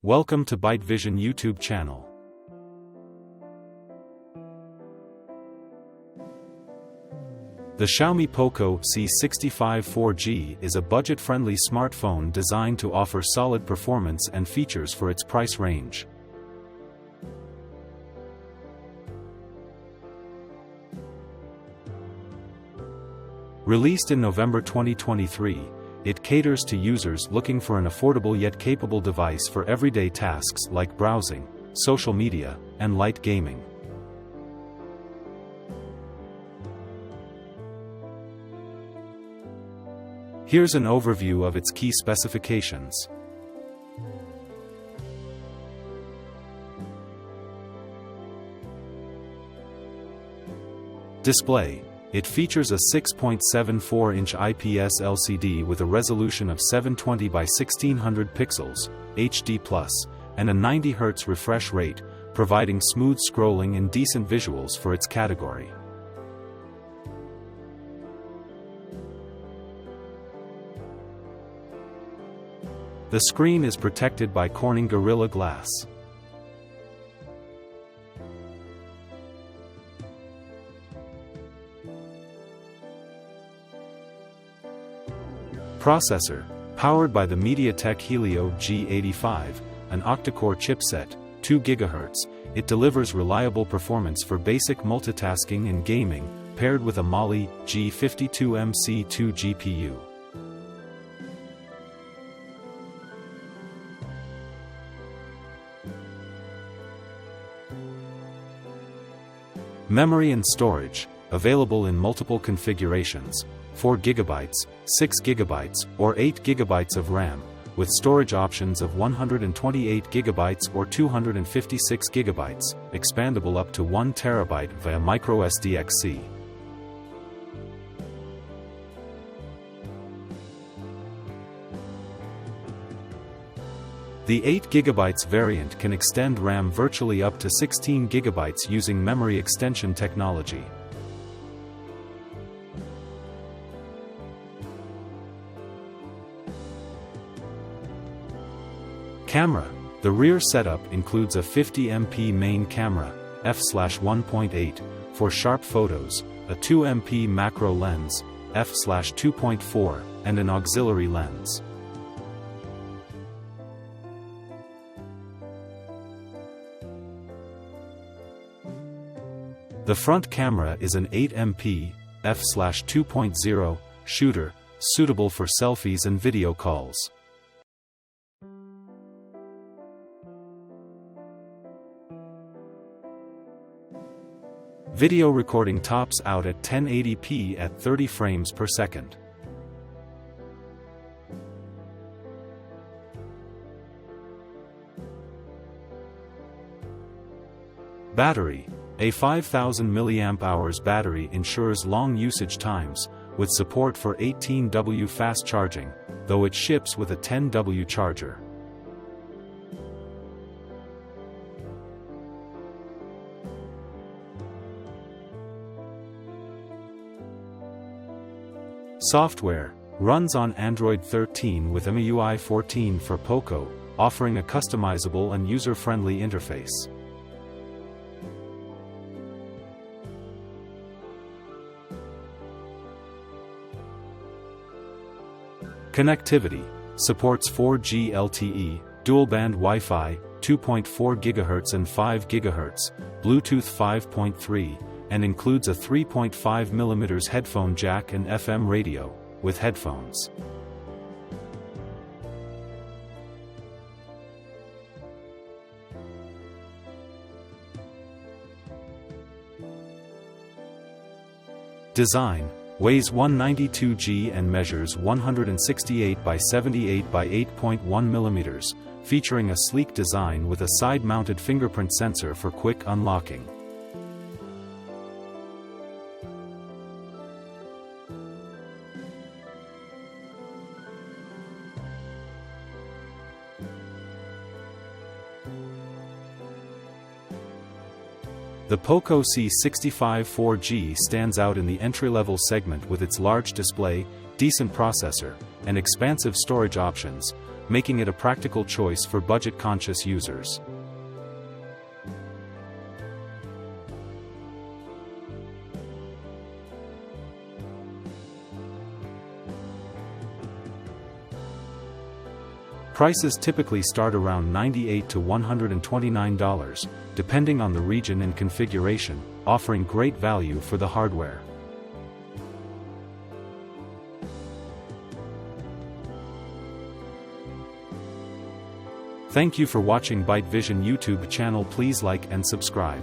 Welcome to ByteVision YouTube channel. The Xiaomi POCO C65 4G is a budget-friendly smartphone designed to offer solid performance and features for its price range. Released in November 2023, it caters to users looking for an affordable yet capable device for everyday tasks like browsing, social media, and light gaming. Here's an overview of its key specifications. Display. It features a 6.74-inch IPS LCD with a resolution of 720 by 1600 pixels, HD+, and a 90 Hz refresh rate, providing smooth scrolling and decent visuals for its category. The screen is protected by Corning Gorilla Glass. Processor, powered by the MediaTek Helio G85, an octa-core chipset, 2 GHz, it delivers reliable performance for basic multitasking and gaming, paired with a Mali-G52 MC2 GPU. Memory and storage, available in multiple configurations, 4 GB, 6 GB, or 8 GB of RAM, with storage options of 128 GB or 256 GB, expandable up to 1 TB via microSDXC. The 8 GB variant can extend RAM virtually up to 16 GB using memory extension technology. Camera. The rear setup includes a 50MP main camera, f/1.8, for sharp photos, a 2MP macro lens, f/2.4, and an auxiliary lens. The front camera is an 8MP, f/2.0, shooter, suitable for selfies and video calls. Video recording tops out at 1080p at 30 frames per second. Battery. A 5000 mAh battery ensures long usage times, with support for 18W fast charging, though it ships with a 10W charger. Software. Runs on Android 13 with MIUI 14 for POCO, offering a customizable and user-friendly interface. Connectivity. Supports 4G LTE, dual-band Wi-Fi, 2.4 GHz and 5 GHz, Bluetooth 5.3, and includes a 3.5mm headphone jack and FM radio, with headphones. Design. Weighs 192 g and measures 168 by 78 by 8.1 mm, featuring a sleek design with a side-mounted fingerprint sensor for quick unlocking. The POCO C65 4G stands out in the entry-level segment with its large display, decent processor, and expansive storage options, making it a practical choice for budget-conscious users. Prices typically start around $98 to $129, depending on the region and configuration, offering great value for the hardware. Thank you for watching ByteVision YouTube channel. Please like and subscribe.